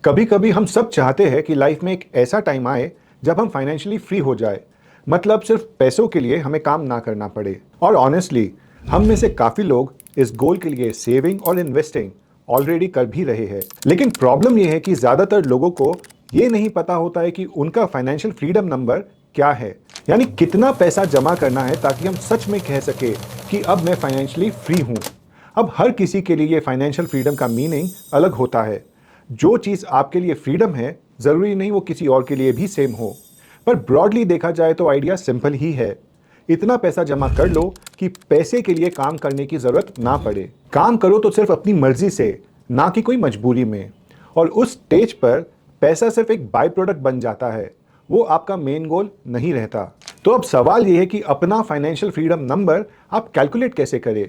कभी कभी हम सब चाहते हैं कि लाइफ में एक ऐसा टाइम आए जब हम फाइनेंशियली फ्री हो जाए। मतलब सिर्फ पैसों के लिए हमें काम ना करना पड़े। और ऑनेस्टली हम में से काफ़ी लोग इस गोल के लिए सेविंग और इन्वेस्टिंग ऑलरेडी कर भी रहे हैं। लेकिन प्रॉब्लम यह है कि ज़्यादातर लोगों को ये नहीं पता होता है कि उनका फाइनेंशियल फ्रीडम नंबर क्या है, यानी कितना पैसा जमा करना है ताकि हम सच में कह सके कि अब मैं फाइनेंशियली फ्री हूँ। अब हर किसी के लिए ये फाइनेंशियल फ्रीडम का मीनिंग अलग होता है। जो चीज़ आपके लिए फ्रीडम है ज़रूरी नहीं वो किसी और के लिए भी सेम हो। पर ब्रॉडली देखा जाए तो आइडिया सिंपल ही है। इतना पैसा जमा कर लो कि पैसे के लिए काम करने की ज़रूरत ना पड़े। काम करो तो सिर्फ अपनी मर्जी से, ना कि कोई मजबूरी में। और उस स्टेज पर पैसा सिर्फ एक बाय प्रोडक्ट बन जाता है, वो आपका मेन गोल नहीं रहता। तो अब सवाल ये है कि अपना फाइनेंशियल फ्रीडम नंबर आप कैलकुलेट कैसे करें।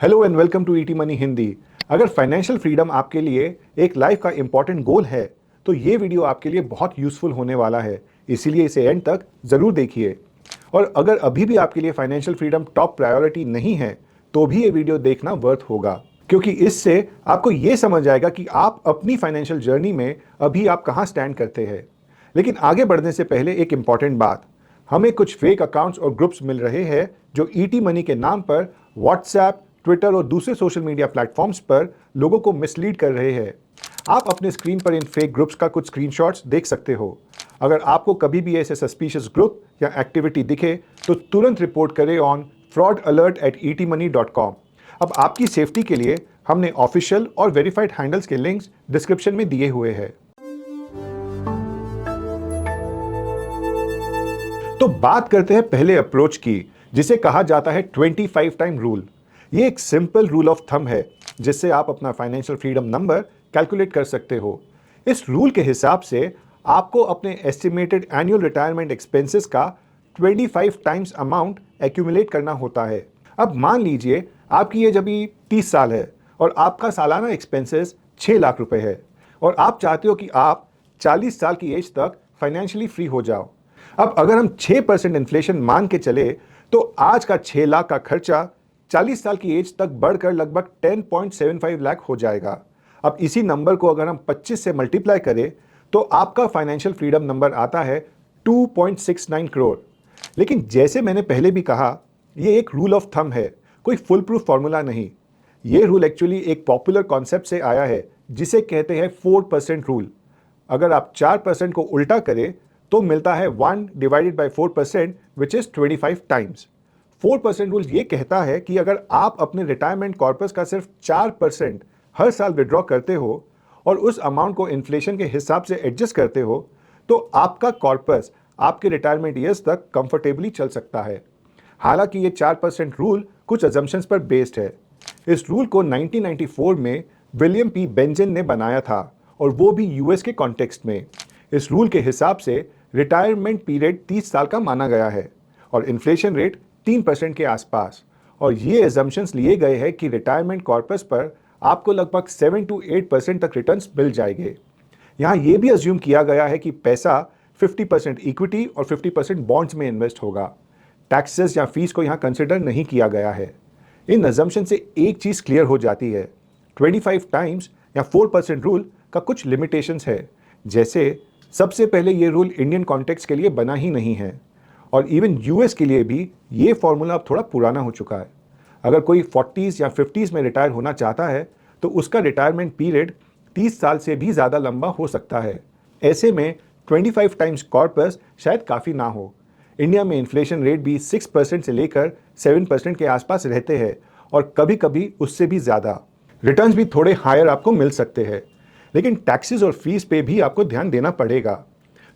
Hello and welcome to ET money Hindi. अगर फाइनेंशियल फ्रीडम आपके लिए एक लाइफ का इंपॉर्टेंट गोल है तो ये वीडियो आपके लिए बहुत यूजफुल होने वाला है, इसीलिए इसे एंड तक ज़रूर देखिए। और अगर अभी भी आपके लिए फाइनेंशियल फ्रीडम टॉप प्रायोरिटी नहीं है तो भी ये वीडियो देखना वर्थ होगा, क्योंकि इससे आपको ये समझ आएगा कि आप अपनी फाइनेंशियल जर्नी में अभी आप कहाँ स्टैंड करते हैं। लेकिन आगे बढ़ने से पहले एक इंपॉर्टेंट बात, हमें कुछ फेक अकाउंट्स और ग्रुप्स मिल रहे हैं जो ईटी मनी के नाम पर व्हाट्सएप, ट्विटर और दूसरे सोशल मीडिया प्लेटफॉर्म्स पर लोगों को मिसलीड कर रहे हैं। आप अपने स्क्रीन पर इन फेक ग्रुप्स का कुछ स्क्रीनशॉट्स देख सकते हो। अगर आपको कभी भी ऐसे सस्पिशियस ग्रुप या एक्टिविटी दिखे तो तुरंत रिपोर्ट करें ऑन fraudalert@etmoney.com। अब आपकी सेफ्टी के लिए हमने ऑफिशियल और वेरीफाइड हैंडल्स के लिंक्स डिस्क्रिप्शन में दिए हुए हैं। तो बात करते हैं पहले अप्रोच की, जिसे कहा जाता है 25 टाइम रूल। ये एक सिंपल रूल ऑफ थंब है जिससे आप अपना फाइनेंशियल फ्रीडम नंबर कैलकुलेट कर सकते हो। इस रूल के हिसाब से आपको अपने एस्टिमेटेड एनुअल रिटायरमेंट एक्सपेंसेस का 25 टाइम्स अमाउंट एक्यूमुलेट करना होता है। अब मान लीजिए आपकी एज अभी 30 साल है और आपका सालाना एक्सपेंसेस 6 लाख रुपए है और आप चाहते हो कि आप 40 साल की एज तक फाइनेंशियली फ्री हो जाओ। अब अगर हम 6% इन्फ्लेशन मान के चले तो आज का 6 लाख का खर्चा 40 साल की एज तक बढ़कर लगभग 10.75 लाख हो जाएगा। अब इसी नंबर को अगर हम 25 से मल्टीप्लाई करें तो आपका फाइनेंशियल फ्रीडम नंबर आता है 2.69 करोड़। लेकिन जैसे मैंने पहले भी कहा, ये एक रूल ऑफ थंब है, कोई फुल प्रूफ फॉर्मूला नहीं। ये रूल एक्चुअली एक पॉपुलर कॉन्सेप्ट से आया है जिसे कहते हैं 4% रूल। अगर आप 4% को उल्टा करें तो मिलता है 1 divided by 4% which is 25 times. 4% rule ये कहता है कि अगर आप अपने रिटायरमेंट कॉर्पस का सिर्फ 4% हर साल विड्रॉ करते हो और उस अमाउंट को इन्फ्लेशन के हिसाब से एडजस्ट करते हो तो आपका कॉर्पस आपके रिटायरमेंट ईयर्स तक कंफर्टेबली चल सकता है। हालांकि ये 4% रूल कुछ अजम्पशंस पर बेस्ड है। इस रूल को 1994 में विलियम पी बेंजन ने बनाया था और वो भी यूएस के कॉन्टेक्स्ट में। इस रूल के हिसाब से रिटायरमेंट पीरियड 30 साल का माना गया है और इन्फ्लेशन रेट 3% के आसपास। और ये एजम्पशंस लिए गए हैं कि रिटायरमेंट कॉर्पस पर आपको लगभग 7 to 8% तक रिटर्न्स मिल जाएंगे। यहाँ ये भी अज्यूम किया गया है कि पैसा 50% इक्विटी और 50% बॉन्ड्स में इन्वेस्ट होगा। टैक्सेस या फीस को यहाँ कंसिडर नहीं किया गया है। इन अजम्पशन से एक चीज़ क्लियर हो जाती है, 25 टाइम्स या 4% रूल का कुछ लिमिटेशंस है। जैसे सबसे पहले ये रूल इंडियन कॉन्टेक्स्ट के लिए बना ही नहीं है और इवन यूएस के लिए भी ये फॉर्मूला अब थोड़ा पुराना हो चुका है। अगर कोई 40s या 50s में रिटायर होना चाहता है तो उसका रिटायरमेंट पीरियड 30 साल से भी ज़्यादा लंबा हो सकता है। ऐसे में 25 टाइम्स कॉर्पस शायद काफ़ी ना हो। इंडिया में इन्फ्लेशन रेट भी 6% से लेकर 7% के आसपास रहते हैं और कभी कभी उससे भी ज़्यादा। रिटर्न्स भी थोड़े हायर आपको मिल सकते हैं, लेकिन टैक्सेस और फीस पे भी आपको ध्यान देना पड़ेगा।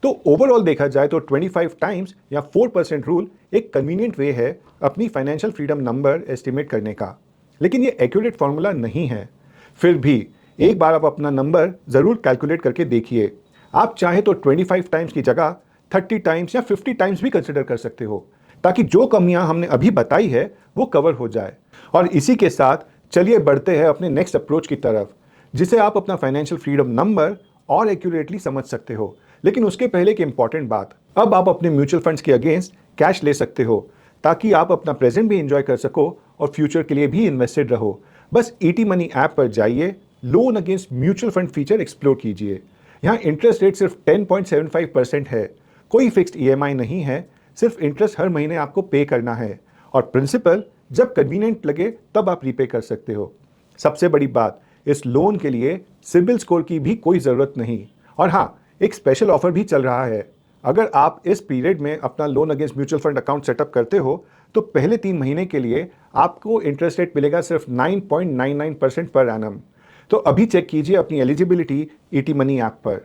तो ओवरऑल देखा जाए तो 25 टाइम्स या 4% रूल एक कन्वीनियंट वे है अपनी फाइनेंशियल फ्रीडम नंबर एस्टिमेट करने का, लेकिन ये एक्यूरेट फॉर्मूला नहीं है। फिर भी एक बार आप अपना नंबर ज़रूर कैलकुलेट करके देखिए। आप चाहे तो 25 टाइम्स की जगह 30 टाइम्स या 50 टाइम्स भी कंसिडर कर सकते हो, ताकि जो कमियां हमने अभी बताई है वो कवर हो जाए। और इसी के साथ चलिए बढ़ते हैं अपने नेक्स्ट अप्रोच की तरफ, जिसे आप अपना फाइनेंशियल फ्रीडम नंबर और एक्यूरेटली समझ सकते हो। लेकिन उसके पहले एक इंपॉर्टेंट बात, अब आप अपने म्यूचुअल फंड्स के अगेंस्ट कैश ले सकते हो ताकि आप अपना प्रेजेंट भी एंजॉय कर सको और फ्यूचर के लिए भी इन्वेस्टेड रहो। बस ईटी मनी ऐप पर जाइए, loan against mutual fund feature explore कीजिए। यहाँ इंटरेस्ट रेट सिर्फ 10.75% है, कोई फिक्स्ड ईएमआई नहीं है, सिर्फ इंटरेस्ट हर महीने आपको पे करना है और प्रिंसिपल जब कन्वीनियंट लगे तब आप रीपे कर सकते हो। सबसे बड़ी बात, इस लोन के लिए सिबिल स्कोर की भी कोई ज़रूरत नहीं। और हाँ, एक स्पेशल ऑफर भी चल रहा है। अगर आप इस पीरियड में अपना loan against mutual fund account setup करते हो तो पहले 3 महीने के लिए आपको इंटरेस्ट रेट मिलेगा सिर्फ 9.99% पर एनम। तो अभी चेक कीजिए अपनी एलिजिबिलिटी ईटी मनी ऐप पर।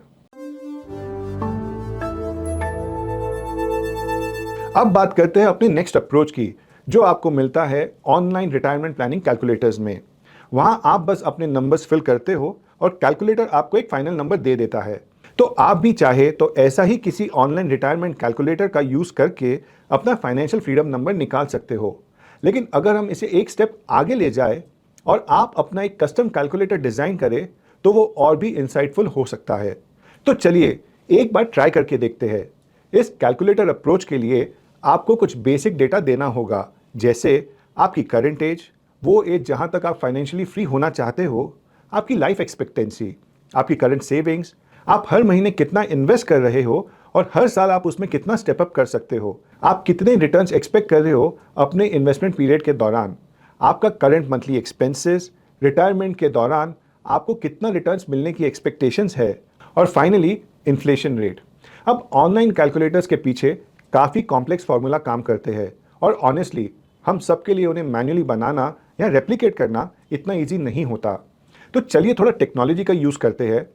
अब बात करते हैं अपने नेक्स्ट अप्रोच की, जो आपको मिलता है ऑनलाइन रिटायरमेंट प्लानिंग कैलकुलेटर्स में। वहां आप बस अपने नंबर्स फिल करते हो और कैलकुलेटर आपको एक फाइनल नंबर दे देता है। तो आप भी चाहे तो ऐसा ही किसी ऑनलाइन रिटायरमेंट कैलकुलेटर का यूज करके अपना फाइनेंशियल फ्रीडम नंबर निकाल सकते हो। लेकिन अगर हम इसे एक स्टेप आगे ले जाए और आप अपना एक कस्टम कैलकुलेटर डिजाइन करें तो वो और भी इंसाइटफुल हो सकता है। तो चलिए एक बार ट्राई करके देखते हैं। इस कैलकुलेटर अप्रोच के लिए आपको कुछ बेसिक डेटा देना होगा, जैसे आपकी करंट एज, वो एज जहां तक आप फाइनेंशियली फ्री होना चाहते हो, आपकी लाइफ एक्सपेक्टेंसी, आपकी करंट सेविंग्स, आप हर महीने कितना इन्वेस्ट कर रहे हो और हर साल आप उसमें कितना स्टेप अप कर सकते हो, आप कितने रिटर्न्स एक्सपेक्ट कर रहे हो अपने इन्वेस्टमेंट पीरियड के दौरान, आपका करंट मंथली एक्सपेंसेस, रिटायरमेंट के दौरान आपको कितना रिटर्न्स मिलने की एक्सपेक्टेशंस है, और फाइनली इन्फ्लेशन रेट। अब ऑनलाइन कैलकुलेटर्स के पीछे काफ़ी कॉम्प्लेक्स फार्मूला काम करते हैं और ऑनेस्टली हम सबके लिए उन्हें मैन्युअली बनाना या रेप्लिकेट करना इतना ईजी नहीं होता। तो चलिए थोड़ा टेक्नोलॉजी का यूज़ करते हैं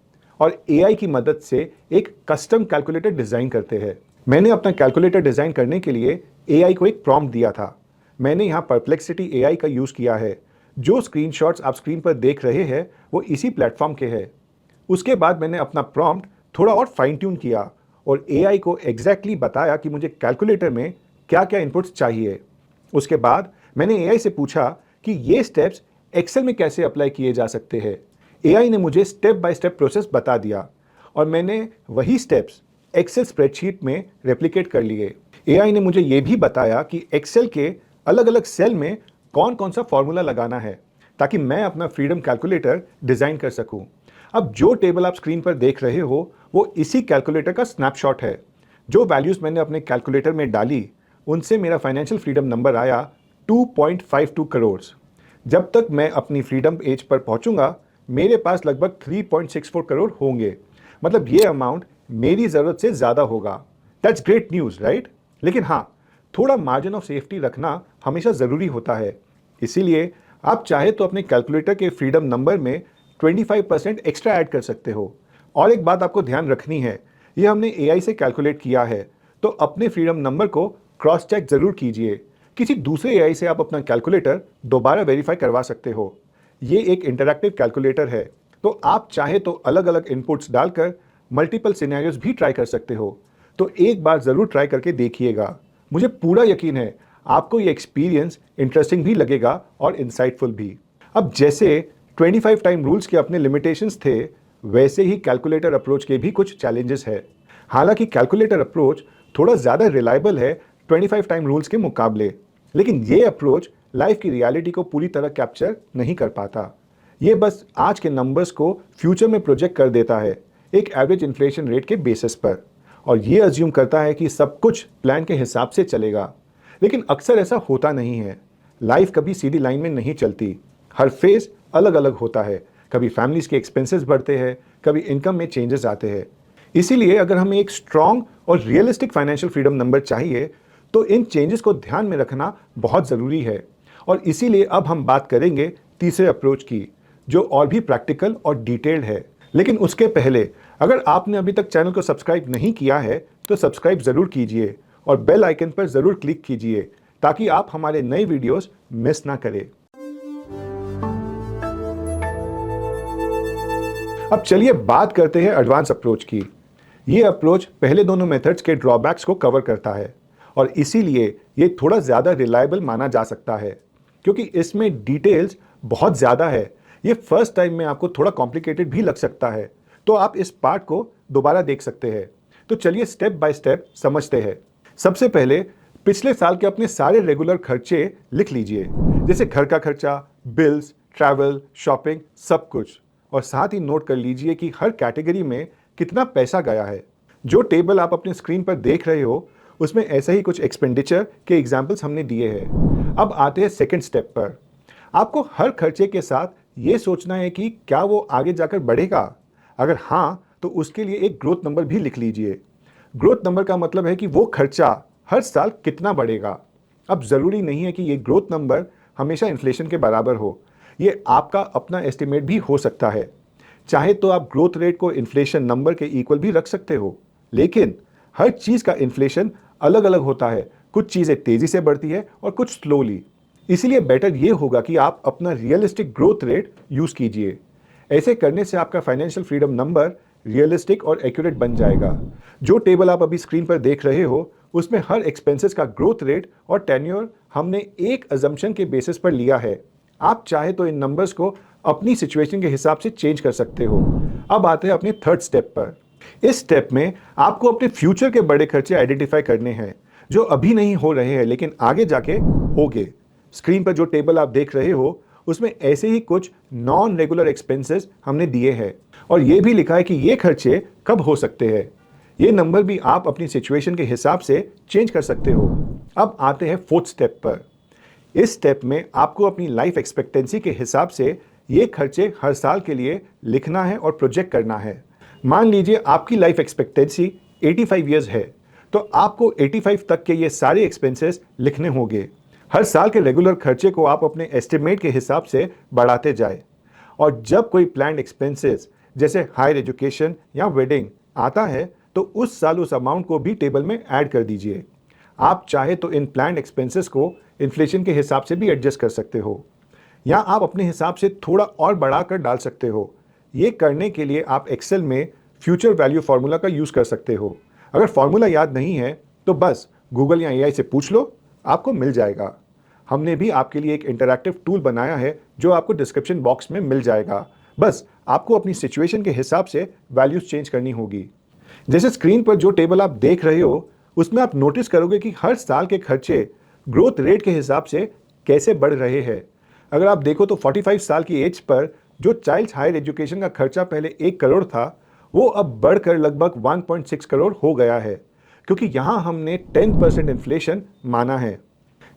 और एआई की मदद से एक कस्टम कैलकुलेटर डिज़ाइन करते हैं। मैंने अपना कैलकुलेटर डिज़ाइन करने के लिए एआई को एक प्रॉम्प्ट दिया था। मैंने यहाँ परप्लेक्सिटी एआई का यूज़ किया है। जो स्क्रीनशॉट्स आप स्क्रीन पर देख रहे हैं वो इसी प्लेटफॉर्म के हैं। उसके बाद मैंने अपना प्रॉम्प्ट थोड़ा और फाइन ट्यून किया और एआई को एग्जैक्टली बताया कि मुझे कैलकुलेटर में क्या क्या इनपुट्स चाहिए। उसके बाद मैंने एआई से पूछा कि ये स्टेप्स एक्सेल में कैसे अप्लाई किए जा सकते हैं। एआई ने मुझे स्टेप बाय स्टेप प्रोसेस बता दिया और मैंने वही स्टेप्स एक्सेल स्प्रेडशीट में रेप्लिकेट कर लिए। एआई ने मुझे ये भी बताया कि एक्सेल के अलग अलग सेल में कौन कौन सा फॉर्मूला लगाना है ताकि मैं अपना फ्रीडम कैलकुलेटर डिज़ाइन कर सकूं। अब जो टेबल आप स्क्रीन पर देख रहे हो वो इसी कैलकुलेटर का स्नैपशॉट है। जो वैल्यूज़ मैंने अपने कैलकुलेटर में डाली उनसे मेरा फाइनेंशियल फ्रीडम नंबर आया 2.52 करोड़। जब तक मैं अपनी फ्रीडम एज पर पहुंचूंगा मेरे पास लगभग 3.64 करोड़ होंगे। मतलब ये अमाउंट मेरी ज़रूरत से ज़्यादा होगा। That's great news, right? लेकिन हाँ, थोड़ा मार्जिन ऑफ सेफ्टी रखना हमेशा ज़रूरी होता है। इसीलिए आप चाहे तो अपने कैलकुलेटर के फ्रीडम नंबर में 25% एक्स्ट्रा ऐड कर सकते हो। और एक बात आपको ध्यान रखनी है, ये हमने एआई से कैलकुलेट किया है, तो अपने फ्रीडम नंबर को क्रॉस चेक ज़रूर कीजिए। किसी दूसरे एआई से आप अपना कैलकुलेटर दोबारा वेरीफाई करवा सकते हो। ये एक इंटरैक्टिव कैलकुलेटर है, तो आप चाहे तो अलग अलग इनपुट्स डालकर मल्टीपल सिनेरियोज भी ट्राई कर सकते हो। तो एक बार ज़रूर ट्राई करके देखिएगा। मुझे पूरा यकीन है आपको ये एक्सपीरियंस इंटरेस्टिंग भी लगेगा और इंसाइटफुल भी। अब जैसे 25 टाइम रूल्स के अपने लिमिटेशंस थे, वैसे ही कैलकुलेटर अप्रोच के भी कुछ चैलेंजेस है। हालांकि कैलकुलेटर अप्रोच थोड़ा ज़्यादा रिलायबल है 25 टाइम रूल्स के मुकाबले, लेकिन ये अप्रोच लाइफ की रियलिटी को पूरी तरह कैप्चर नहीं कर पाता। ये बस आज के नंबर्स को फ्यूचर में प्रोजेक्ट कर देता है एक एवरेज इन्फ्लेशन रेट के बेसिस पर, और ये अज्यूम करता है कि सब कुछ प्लान के हिसाब से चलेगा। लेकिन अक्सर ऐसा होता नहीं है। लाइफ कभी सीधी लाइन में नहीं चलती। हर फेज अलग अलग होता है। कभी फैमिलीज के एक्सपेंसेस बढ़ते हैं, कभी इनकम में चेंजेस आते हैं। इसीलिए अगर हमें एक स्ट्रॉन्ग और रियलिस्टिक फाइनेंशियल फ्रीडम नंबर चाहिए तो इन चेंजेस को ध्यान में रखना बहुत ज़रूरी है। और इसीलिए अब हम बात करेंगे तीसरे अप्रोच की, जो और भी प्रैक्टिकल और डिटेल्ड है। लेकिन उसके पहले अगर आपने अभी तक चैनल को सब्सक्राइब नहीं किया है तो सब्सक्राइब ज़रूर कीजिए और बेल आइकन पर ज़रूर क्लिक कीजिए ताकि आप हमारे नए वीडियोस मिस ना करें। अब चलिए बात करते हैं एडवांस अप्रोच की। ये अप्रोच पहले दोनों मेथड्स के ड्रॉबैक्स को कवर करता है और इसीलिए ये थोड़ा ज़्यादा रिलायबल माना जा सकता है, क्योंकि इसमें डिटेल्स बहुत ज़्यादा है। ये फर्स्ट टाइम में आपको थोड़ा कॉम्प्लिकेटेड भी लग सकता है, तो आप इस पार्ट को दोबारा देख सकते हैं। तो चलिए स्टेप बाय स्टेप समझते हैं। सबसे पहले पिछले साल के अपने सारे रेगुलर खर्चे लिख लीजिए, जैसे घर का खर्चा, बिल्स, ट्रैवल, शॉपिंग, सब कुछ। और साथ ही नोट कर लीजिए कि हर कैटेगरी में कितना पैसा गया है। जो टेबल आप अपने स्क्रीन पर देख रहे हो, उसमें ऐसे ही कुछ एक्सपेंडिचर के एग्जाम्पल्स हमने दिए हैं। अब आते हैं सेकंड स्टेप पर। आपको हर खर्चे के साथ ये सोचना है कि क्या वो आगे जाकर बढ़ेगा। अगर हाँ, तो उसके लिए एक ग्रोथ नंबर भी लिख लीजिए। ग्रोथ नंबर का मतलब है कि वो खर्चा हर साल कितना बढ़ेगा। अब ज़रूरी नहीं है कि ये ग्रोथ नंबर हमेशा इन्फ्लेशन के बराबर हो, ये आपका अपना एस्टिमेट भी हो सकता है। चाहे तो आप ग्रोथ रेट को इन्फ्लेशन नंबर के इक्वल भी रख सकते हो, लेकिन हर चीज़ का इन्फ्लेशन अलग अलग होता है। कुछ चीज़ें तेज़ी से बढ़ती है और कुछ स्लोली। इसीलिए बेटर ये होगा कि आप अपना रियलिस्टिक ग्रोथ रेट यूज़ कीजिए। ऐसे करने से आपका फाइनेंशियल फ्रीडम नंबर रियलिस्टिक और एक्यूरेट बन जाएगा। जो टेबल आप अभी स्क्रीन पर देख रहे हो, उसमें हर एक्सपेंसेस का ग्रोथ रेट और टेन्योर हमने एक अजम्पशन के बेसिस पर लिया है। आप चाहे तो इन नंबर्स को अपनी सिचुएशन के हिसाब से चेंज कर सकते हो। अब आते हैं अपने थर्ड स्टेप पर। इस स्टेप में आपको अपने फ्यूचर के बड़े खर्चे आइडेंटिफाई करने हैं, जो अभी नहीं हो रहे हैं लेकिन आगे जाके होंगे। स्क्रीन पर जो टेबल आप देख रहे हो, उसमें ऐसे ही कुछ नॉन रेगुलर एक्सपेंसेस हमने दिए हैं और ये भी लिखा है कि ये खर्चे कब हो सकते हैं। ये नंबर भी आप अपनी सिचुएशन के हिसाब से चेंज कर सकते हो। अब आते हैं फोर्थ स्टेप पर। इस स्टेप में आपको अपनी लाइफ एक्सपेक्टेंसी के हिसाब से ये खर्चे हर साल के लिए लिखना है और प्रोजेक्ट करना है। मान लीजिए आपकी लाइफ एक्सपेक्टेंसी 85 इयर्स है, तो आपको 85 तक के ये सारे एक्सपेंसेस लिखने होंगे। हर साल के रेगुलर खर्चे को आप अपने एस्टिमेट के हिसाब से बढ़ाते जाए और जब कोई प्लान्ड एक्सपेंसेस जैसे हायर एजुकेशन या वेडिंग आता है, तो उस साल उस अमाउंट को भी टेबल में ऐड कर दीजिए। आप चाहे तो इन प्लान्ड एक्सपेंसेस को इन्फ्लेशन के हिसाब से भी एडजस्ट कर सकते हो या आप अपने हिसाब से थोड़ा और बढ़ा कर डाल सकते हो। ये करने के लिए आप एक्सेल में फ्यूचर वैल्यू फार्मूला का यूज़ कर सकते हो। अगर फार्मूला याद नहीं है तो बस गूगल या एआई से पूछ लो, आपको मिल जाएगा। हमने भी आपके लिए एक इंटरैक्टिव टूल बनाया है जो आपको डिस्क्रिप्शन बॉक्स में मिल जाएगा। बस आपको अपनी सिचुएशन के हिसाब से वैल्यूज चेंज करनी होगी। जैसे स्क्रीन पर जो टेबल आप देख रहे हो, उसमें आप नोटिस करोगे कि हर साल के खर्चे ग्रोथ रेट के हिसाब से कैसे बढ़ रहे हैं। अगर आप देखो तो 45 साल की एज पर जो चाइल्ड हायर एजुकेशन का खर्चा पहले 1 करोड़ था, वो अब बढ़कर लगभग 1.6 करोड़ हो गया है, क्योंकि यहाँ हमने 10% इन्फ्लेशन माना है।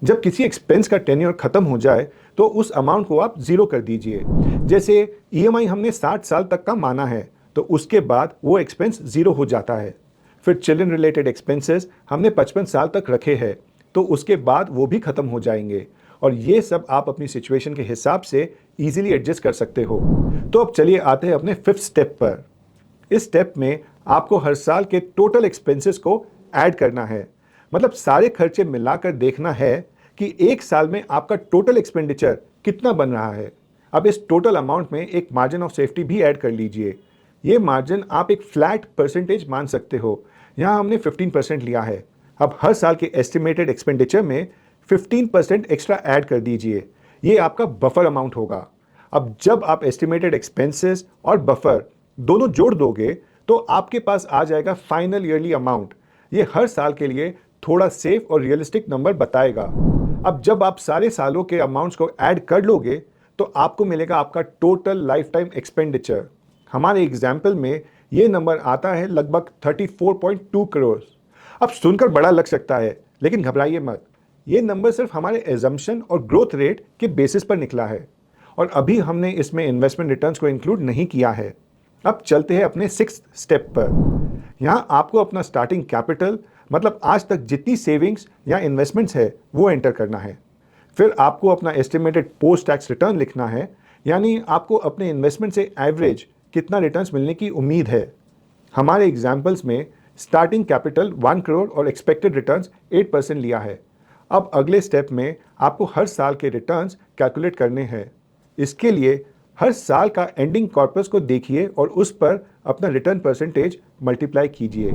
जब किसी एक्सपेंस का टेन्योर खत्म हो जाए तो उस अमाउंट को आप जीरो कर दीजिए। जैसे ईएमआई हमने 60 साल तक का माना है, तो उसके बाद वो एक्सपेंस जीरो हो जाता है। फिर चिल्ड्रन रिलेटेड एक्सपेंसेस हमने 55 साल तक रखे हैं, तो उसके बाद वो भी खत्म हो जाएंगे और ये सब आप अपनी सिचुएशन के हिसाब से इजीली एडजस्ट कर सकते हो। तो अब चलिए आते हैं अपने फिफ्थ स्टेप पर। इस स्टेप में आपको हर साल के टोटल एक्सपेंसेस को ऐड करना है, मतलब सारे खर्चे मिलाकर देखना है कि एक साल में आपका टोटल एक्सपेंडिचर कितना बन रहा है। अब इस टोटल अमाउंट में एक मार्जिन ऑफ सेफ्टी भी ऐड कर लीजिए। ये मार्जिन आप एक फ्लैट परसेंटेज मान सकते हो। यहाँ हमने 15% लिया है। अब हर साल के एस्टिमेटेड एक्सपेंडिचर में 15% एक्स्ट्रा ऐड कर दीजिए। ये आपका बफर अमाउंट होगा। अब जब आप एस्टिमेटेड एक्सपेंसेस और बफर दोनों जोड़ दोगे तो आपके पास आ जाएगा फाइनल ईयरली अमाउंट। ये हर साल के लिए थोड़ा सेफ और रियलिस्टिक नंबर बताएगा। अब जब आप सारे सालों के अमाउंट्स को ऐड कर लोगे तो आपको मिलेगा आपका टोटल लाइफ टाइम एक्सपेंडिचर। हमारे एग्जाम्पल में ये नंबर आता है लगभग 34.2 करोड़। अब सुनकर बड़ा लग सकता है, लेकिन घबराइए मत। ये नंबर सिर्फ हमारे एजम्पशन और ग्रोथ रेट के बेसिस पर निकला है और अभी हमने इसमें इन्वेस्टमेंट रिटर्न्स को इंक्लूड नहीं किया है। अब चलते हैं अपने सिक्स्थ स्टेप पर। यहाँ आपको अपना स्टार्टिंग कैपिटल, मतलब आज तक जितनी सेविंग्स या इन्वेस्टमेंट्स है, वो एंटर करना है। फिर आपको अपना एस्टिमेटेड पोस्ट टैक्स रिटर्न लिखना है, यानी आपको अपने इन्वेस्टमेंट से एवरेज कितना रिटर्न्स मिलने की उम्मीद है। हमारे एग्जाम्पल्स में स्टार्टिंग कैपिटल 1 करोड़ और एक्सपेक्टेड रिटर्न्स 8% लिया है। अब अगले स्टेप में आपको हर साल के रिटर्न्स कैलकुलेट करने हैं। इसके लिए हर साल का एंडिंग कॉर्पस को देखिए और उस पर अपना रिटर्न परसेंटेज मल्टीप्लाई कीजिए।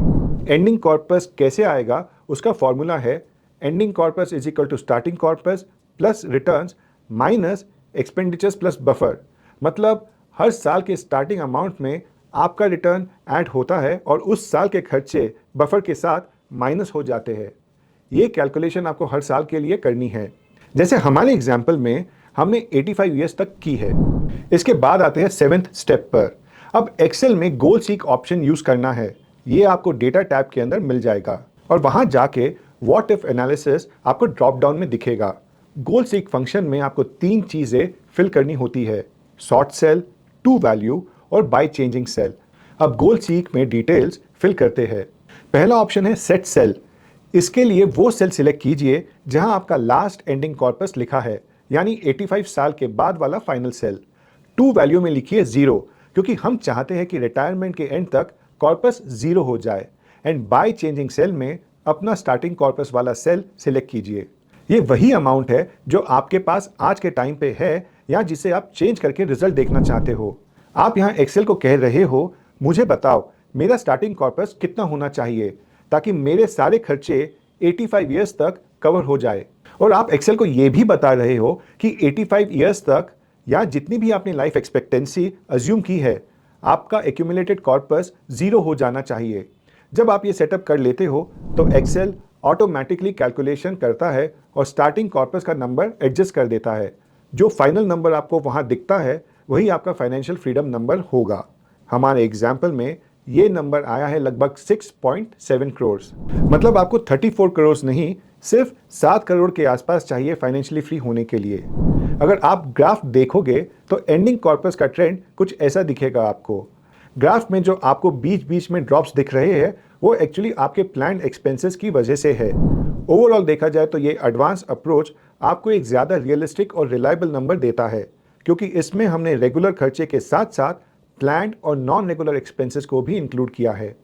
एंडिंग कॉर्पस कैसे आएगा, उसका फॉर्मूला है ending corpus is equal to starting corpus plus returns minus expenditures plus buffer. मतलब हर साल के स्टार्टिंग अमाउंट में आपका रिटर्न ऐड होता है और उस साल के खर्चे बफर के साथ माइनस हो जाते हैं। ये कैलकुलेशन आपको हर साल के लिए करनी है। जैसे हमारे एग्जाम्पल में हमने 85 ईयर्स तक की है। इसके बाद आते हैं 7th स्टेप पर। अब एक्सेल में गोल सीक ऑप्शन यूज करना है। ये आपको डेटा टैब के अंदर मिल जाएगा और वहां जाके व्हाट इफ एनालिसिस आपको ड्रॉप डाउन में दिखेगा। गोल सीक फंक्शन में आपको 3 चीजें फिल करनी होती है, सॉर्ट सेल, टू वैल्यू और बाय चेंजिंग सेल। अब गोल सीक में डिटेल्स फिल करते हैं। पहला ऑप्शन है सेट सेल। इसके लिए वो सेल सिलेक्ट कीजिए जहां आपका लास्ट एंडिंग कॉर्पस लिखा है, यानी 85 साल के बाद वाला फाइनल सेल। टू वैल्यू में लिखिए 0, क्योंकि हम चाहते हैं कि रिटायरमेंट के एंड तक कॉर्पस 0 हो जाए। एंड बाय चेंजिंग सेल में अपना स्टार्टिंग कॉर्पस वाला सेल सिलेक्ट कीजिए। ये वही अमाउंट है जो आपके पास आज के टाइम पे है या जिसे आप चेंज करके रिजल्ट देखना चाहते हो। आप यहाँ एक्सेल को कह रहे हो, मुझे बताओ मेरा स्टार्टिंग कॉर्पस कितना होना चाहिए ताकि मेरे सारे खर्चे 85 ईयर्स तक कवर हो जाए। और आप एक्सेल को ये भी बता रहे हो कि 85 ईयर्स तक या जितनी भी आपने लाइफ एक्सपेक्टेंसी अज्यूम की है, आपका एक्यूमुलेटेड कॉर्पस 0 हो जाना चाहिए। जब आप ये सेटअप कर लेते हो तो एक्सेल ऑटोमेटिकली कैलकुलेशन करता है और स्टार्टिंग कॉर्पस का नंबर एडजस्ट कर देता है। जो फाइनल नंबर आपको वहाँ दिखता है वही आपका फाइनेंशियल फ्रीडम नंबर होगा। हमारे एग्जाम्पल में ये नंबर आया है लगभग 6.7 करोड़। मतलब आपको 34 करोड़ नहीं, सिर्फ 7 करोड़ के आसपास चाहिए फाइनेंशियली फ्री होने के लिए। अगर आप ग्राफ देखोगे तो एंडिंग कॉर्पस का ट्रेंड कुछ ऐसा दिखेगा आपको। ग्राफ में जो आपको बीच बीच में ड्रॉप्स दिख रहे हैं वो एक्चुअली आपके प्लान्ड एक्सपेंसेस की वजह से है। ओवरऑल देखा जाए तो ये एडवांस अप्रोच आपको एक ज़्यादा रियलिस्टिक और रिलायबल नंबर देता है, क्योंकि इसमें हमने रेगुलर खर्चे के साथ साथ प्लान्ड और नॉन रेगुलर एक्सपेंसेस को भी इंक्लूड किया है।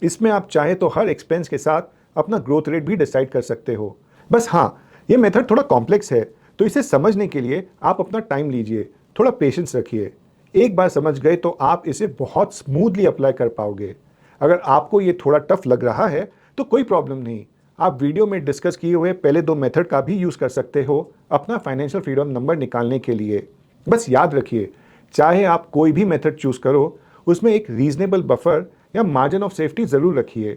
इसमें आप चाहे तो हर एक्सपेंस के साथ अपना ग्रोथ रेट भी डिसाइड कर सकते हो। बस हाँ, ये मेथड थोड़ा कॉम्प्लेक्स है, तो इसे समझने के लिए आप अपना टाइम लीजिए, थोड़ा पेशेंस रखिए। एक बार समझ गए तो आप इसे बहुत स्मूथली अप्लाई कर पाओगे। अगर आपको ये थोड़ा टफ लग रहा है तो कोई प्रॉब्लम नहीं, आप वीडियो में डिस्कस किए हुए पहले 2 मेथड का भी यूज़ कर सकते हो अपना फाइनेंशियल फ्रीडम नंबर निकालने के लिए। बस याद रखिए, चाहे आप कोई भी मेथड चूज़ करो, उसमें एक रीजनेबल बफर या मार्जिन ऑफ सेफ्टी ज़रूर रखिए।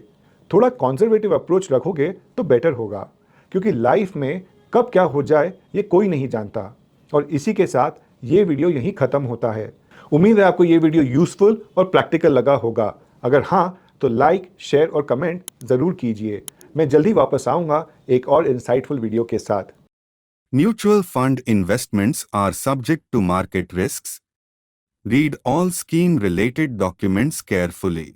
थोड़ा कॉन्जर्वेटिव अप्रोच रखोगे तो बेटर होगा, क्योंकि लाइफ में कब क्या हो जाए ये कोई नहीं जानता। और इसी के साथ ये वीडियो यहीं ख़त्म होता है। उम्मीद है आपको ये वीडियो यूजफुल और प्रैक्टिकल लगा होगा। अगर हाँ तो लाइक, शेयर और कमेंट ज़रूर कीजिए। मैं जल्दी वापस आऊँगा एक और इंसाइटफुल वीडियो के साथ। Mutual fund investments are subject to market risks. Read all scheme-related documents carefully.